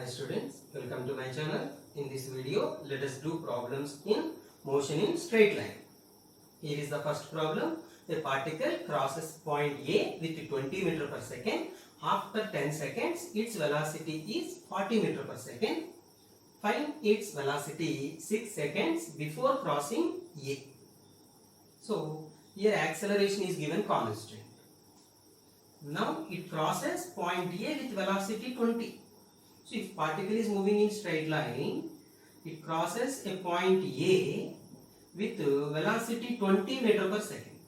students, welcome to my channel. In this video, let us do problems in motion in straight line. Here is the first problem. A particle crosses point A with 20 meter per second. After 10 seconds, its velocity is 40 meter per second. Find its velocity 6 seconds before crossing A. So, here acceleration is given constant. Now, it crosses point A with velocity 20. So, if particle is moving in straight line, it crosses a point A with velocity 20 meter per second.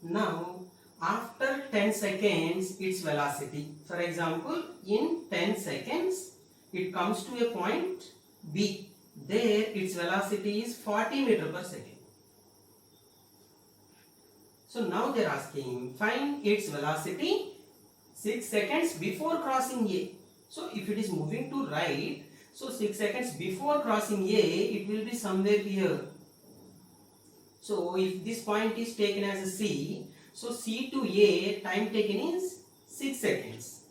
Now, after 10 seconds, its velocity, for example, in 10 seconds, it comes to a point B. There, its velocity is 40 meter per second. So, now they are asking, find its velocity 6 seconds before crossing A. So, if it is moving to right, so 6 seconds before crossing A, it will be somewhere here. So, if this point is taken as a C, so C to A time taken is 6 seconds.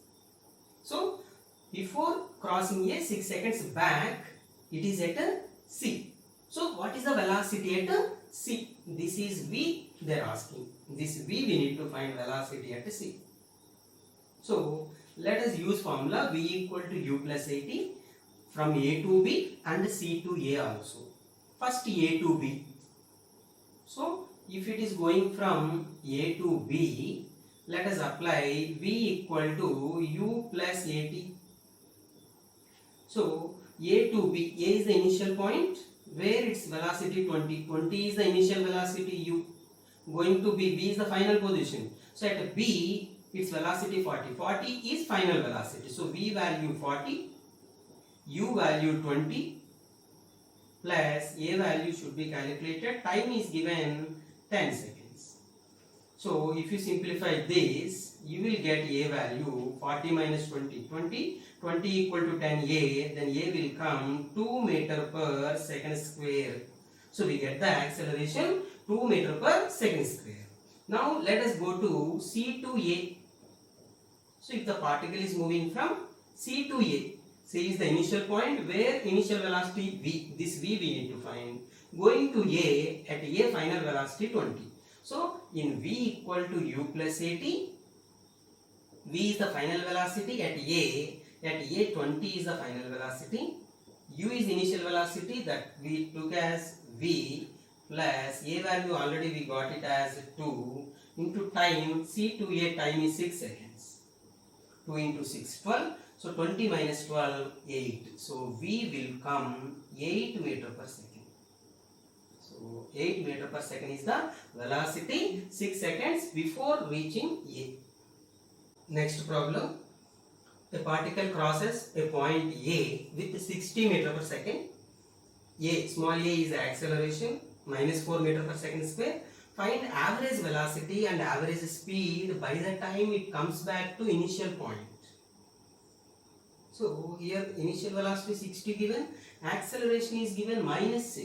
So, before crossing A, 6 seconds back, it is at a C. So, what is the velocity at a C? This is V they are asking. This V we need to find velocity at a C. So, let us use formula V equal to U plus 80 from A to B and C to A also. First A to B. So, if it is going from A to B, let us apply V equal to U plus 80. So, A to B, A is the initial point where its velocity 20. 20 is the initial velocity U. Going to B, B is the final position. So, at B, its velocity 40. 40 is final velocity. So, V value 40, U value 20 plus A value should be calculated. Time is given 10 seconds. So, if you simplify this, you will get A value 40 minus 20. 20 equal to 10A, then A will come 2 meter per second square. So, we get the acceleration 2 meter per second square. Now, let us go to C to A. So, if the particle is moving from C to A, C is the initial point where initial velocity V, this V we need to find. Going to A, at A final velocity 20. So, in V equal to U plus 80, V is the final velocity at A 20 is the final velocity, U is initial velocity that we took as V plus A value already we got it as 2 into time, C to A time is 6 seconds. 2 into 6, 12. So, 20 minus 12, 8. So, V will come 8 meter per second. So, 8 meter per second is the velocity 6 seconds before reaching A. Next problem. A particle crosses a point A with 60 meter per second. A, small a is acceleration, minus 4 meter per second square. Find average velocity and average speed by the time it comes back to initial point. So, here initial velocity 60 given, acceleration is given minus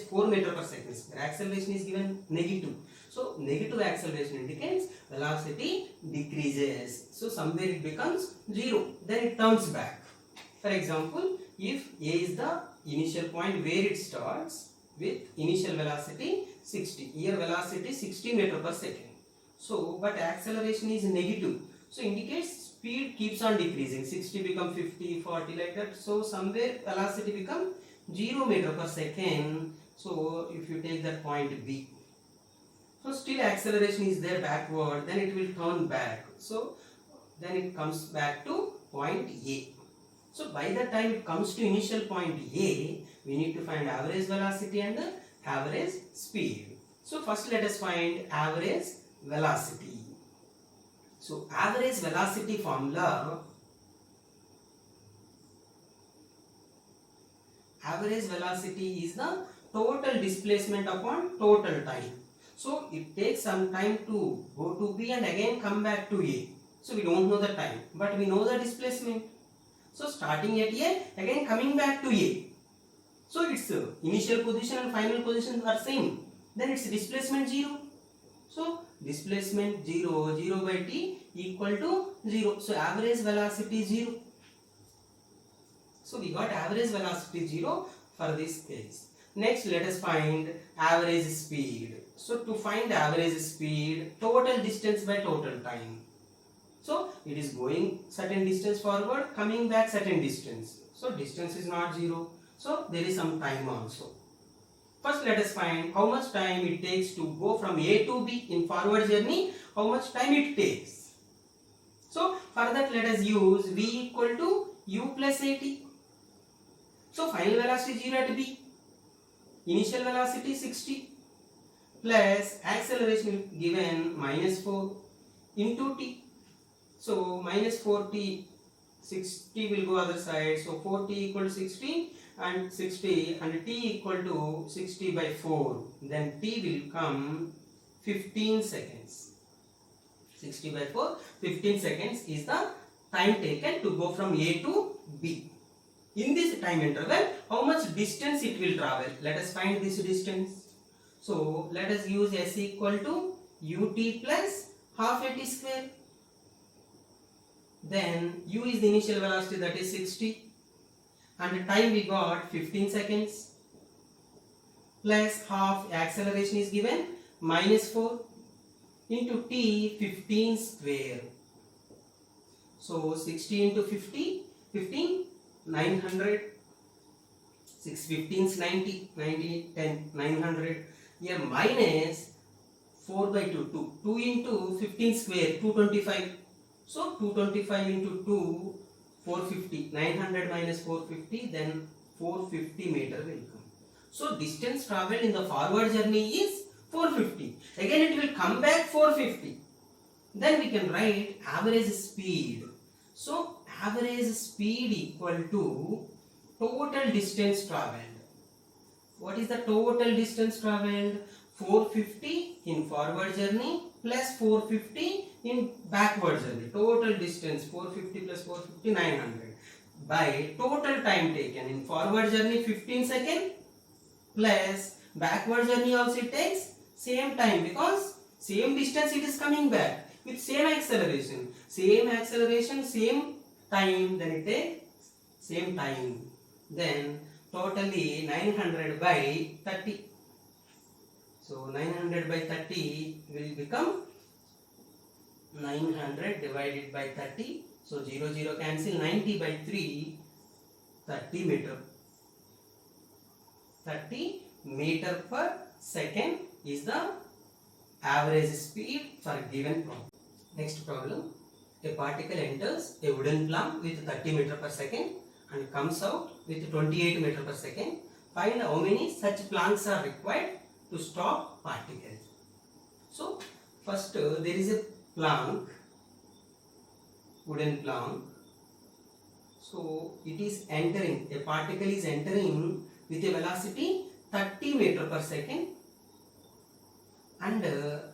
4 meter per second square. Acceleration is given negative. So, negative acceleration indicates velocity decreases. So, somewhere it becomes 0. Then it turns back. For example, if A is the initial point where it starts with initial velocity 60. Here velocity 60 meter per second. So, but acceleration is negative. So, indicates speed keeps on decreasing. 60 become 50, 40 like that. So, somewhere velocity become 0 meter per second. So, if you take that point B. So, still acceleration is there backward, then it will turn back. So, then it comes back to point A. So, by the time it comes to initial point A, we need to find average velocity and average speed. So, first let us find average velocity. So, average velocity formula, average velocity is the total displacement upon total time. So, it takes some time to go to B and again come back to A. So, we don't know the time, but we know the displacement. So, starting at A, again coming back to A. So, its initial position and final position are same. Then its displacement 0. So displacement 0, 0 by t equal to 0. So average velocity 0. So we got average velocity 0 for this case. Next, let us find average speed. So to find average speed, total distance by total time. So it is going certain distance forward, coming back certain distance. So distance is not 0. So there is some time also. First, let us find how much time it takes to go from A to B in forward journey. How much time it takes. So for that, let us use V equal to U plus AT. So final velocity 0 at B. Initial velocity 60 plus acceleration given minus 4 into t. So minus 4t, 60 will go other side. So 4t equal to 60 and 60 and t equal to 60 by 4. Then t will come 15 seconds. 60 by 4, 15 seconds is the time taken to go from A to B. In this time interval, how much distance it will travel? Let us find this distance. So let us use S equal to ut plus half at square. Then u is the initial velocity, that is 60, and the time we got 15 seconds plus half acceleration is given minus 4 into t 15 square. So 60 into 50, 15, 900, 6 15s 90, 90, 10, 900. Here minus 4 by 2, 2 into 15 square, 225. So 225 into 2, 450, 900 minus 450, then 450 meter will come. So distance traveled in the forward journey is 450. Again it will come back 450. Then we can write average speed. So average speed equal to total distance traveled. What is the total distance traveled? 450 in forward journey plus 450 in backward journey. Total distance 450 plus 450, 900 by total time taken. In forward journey 15 seconds plus backward journey also it takes same time, because same distance it is coming back with same acceleration, same time, then it takes same time. Then totally 900 by 30. So 900 by 30 will become 900 divided by 30. So 0 0 cancel, 90 by 3, 30 meter. 30 meter per second is the average speed for given problem. Next problem. A particle enters a wooden plank with 30 meter per second and comes out with 28 meter per second. Find how many such planks are required to stop particle. So first there is a plank, wooden plank. So it is entering, a particle is entering with a velocity 30 meter per second, and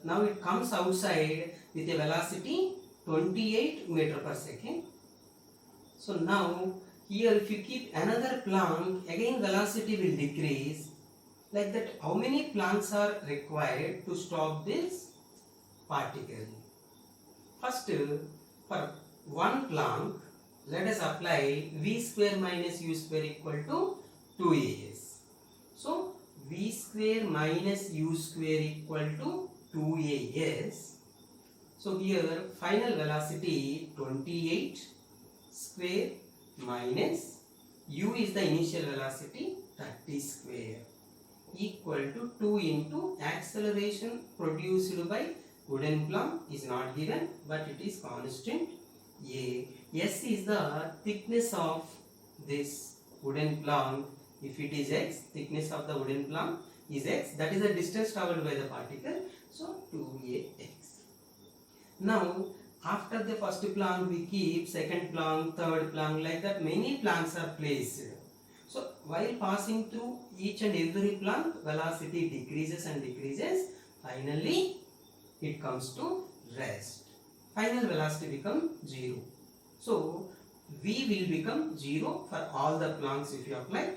now it comes outside with a velocity 28 meter per second. So now here if you keep another plank, again velocity will decrease. Like that, how many planks are required to stop this particle? First, for one plank, let us apply v square minus u square equal to 2as. So v square minus u square equal to 2as. So here final velocity 28 square minus u is the initial velocity 30 square equal to 2 into acceleration produced by wooden plank is not given, but it is constant a. S is the thickness of this wooden plank. If it is x, thickness of the wooden plank is x, that is the distance travelled by the particle. So 2ax. Now after the first plank we keep second plank, third plank, like that many planks are placed. So while passing through each and every plank, velocity decreases and decreases. Finally it comes to rest. Final velocity becomes 0. So v will become 0 for all the planks if you apply,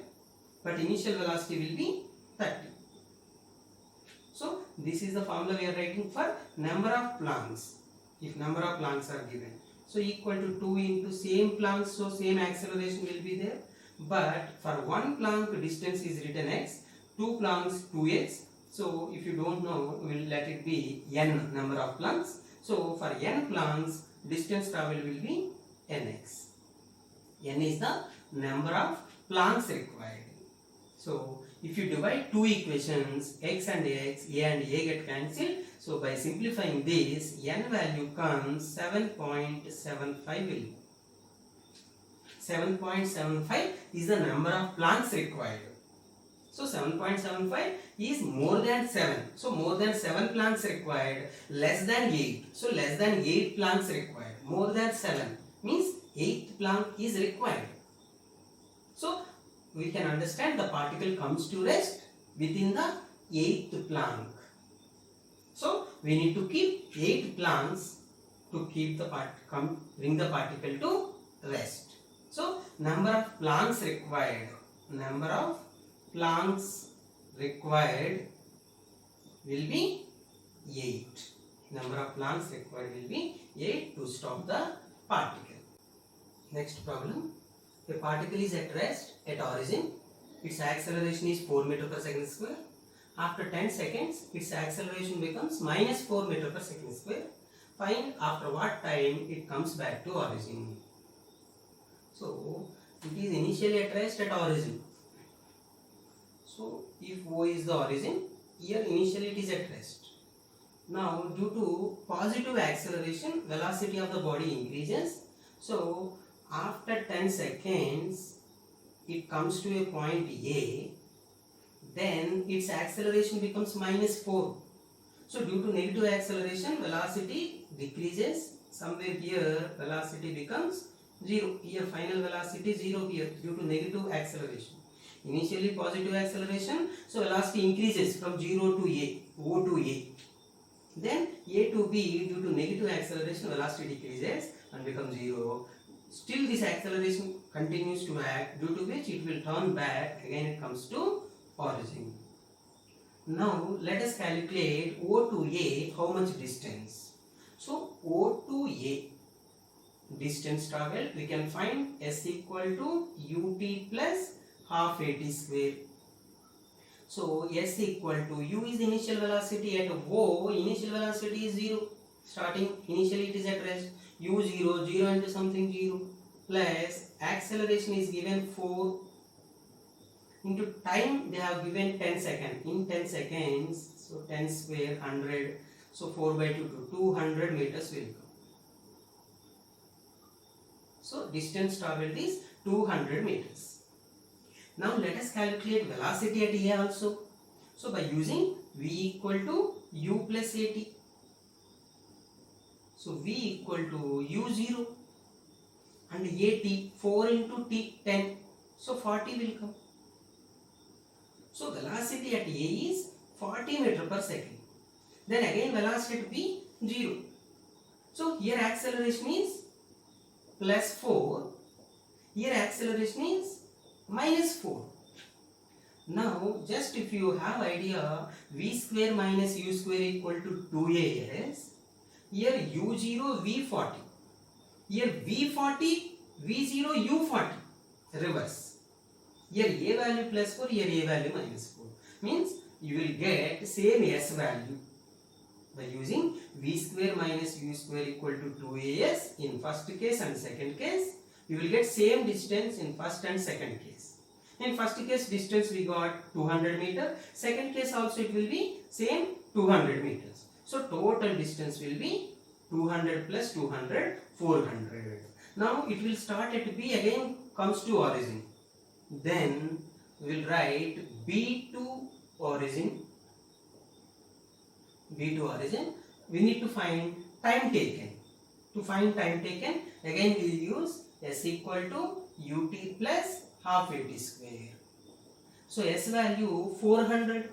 but initial velocity will be 30. So this is the formula we are writing for number of planks. If number of planks are given, so equal to 2 into same planks, so same acceleration will be there. But for one plank distance is written x, two planks 2x. So if you don't know, we'll let it be n number of planks. So for n planks, distance traveled will be nx. N is the number of planks required. So if you divide two equations, x and a get cancelled. So by simplifying this, n value comes 7.75 will. 7.75 is the number of planks required. So 7.75 is more than 7. So more than 7 planks required, less than 8. So less than 8 planks required. More than 7 means 8th plank is required. So we can understand the particle comes to rest within the 8th plank. So we need to keep 8 planks to keep the bring the particle to rest. So number of planks required will be 8. Number of planks required will be 8 to stop the particle. Next problem. A particle is at rest at origin. Its acceleration is 4 meter per second square. After 10 seconds, its acceleration becomes minus 4 meter per second square. Find after what time it comes back to origin. So it is initially at rest at origin. So if O is the origin, here initially it is at rest. Now due to positive acceleration, velocity of the body increases. So after 10 seconds, it comes to a point A, then its acceleration becomes minus 4. So due to negative acceleration, velocity decreases. Somewhere here, velocity becomes 0. Here final velocity 0 here due to negative acceleration. Initially positive acceleration, so velocity increases from 0 to A, O to A. Then A to B, due to negative acceleration, velocity decreases and becomes 0. Still this acceleration continues to act, due to which it will turn back, again it comes to origin. Now let us calculate O to A, how much distance. So O to A, distance travelled, we can find S equal to ut plus half at square. So S equal to U is initial velocity at O, initial velocity is 0. Starting, initially it is at rest. U 0, 0 into something 0, plus acceleration is given 4 into time they have given 10 seconds. In 10 seconds, so 10 square 100, so 4 by 2 to 200 meters will come. So distance travelled is 200 meters. Now let us calculate velocity at A also. So by using V equal to U plus AT. So V equal to U0 and AT 4 into T 10. So 40 will come. So velocity at A is 40 meter per second. Then again velocity at B 0. So here acceleration is plus 4. Here acceleration is minus 4. Now just if you have idea, V square minus U square equal to 2AS. Here U0 V40. Here V40 V0 U40. Reverse. Here A value plus 4, here A value minus 4. Means you will get same S value by using V square minus U square equal to 2AS in first case and second case. You will get same distance in first and second case. In first case distance we got 200 meter. Second case also it will be same 200 meters. So total distance will be 200 plus 200, 400. Now it will start at B, again comes to origin. Then we will write B to origin. B to origin. We need to find time taken. To find time taken, again we will use S equal to ut plus half at square. So S value 400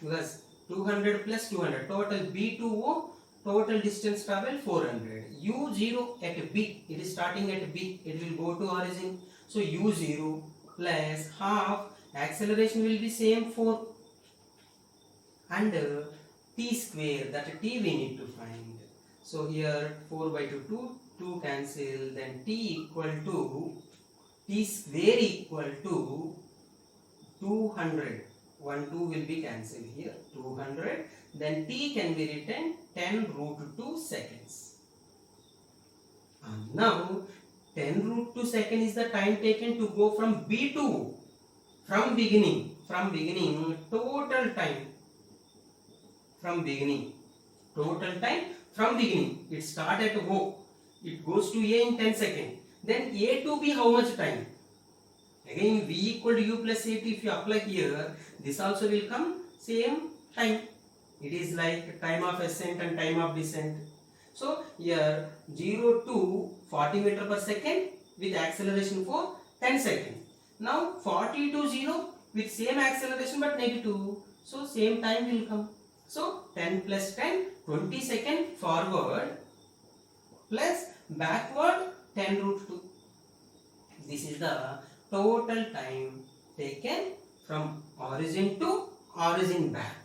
because 200 plus 200, total B to O, total distance travel 400. U0 at B, it is starting at B, it will go to origin. So U0 plus half, acceleration will be same 4. and t square, that t we need to find. So here 4 by 2 cancel, then t equal to t square equal to 200. 1 2 will be cancelled here, 200. Then t can be written 10 root 2 seconds. And now 10 root 2 second is the time taken to go from B to O. From beginning total time from beginning, it start at O, it goes to A in 10 seconds. Then A to B, how much time? Again V equal to U plus AT, if you apply here, this also will come same time. It is like time of ascent and time of descent. So here 0 to 40 meter per second with acceleration for 10 seconds. Now 40 to 0 with same acceleration but negative. So same time will come. So 10 plus 10, 20 second forward plus backward 10 root 2. This is the total time taken from origin to origin back.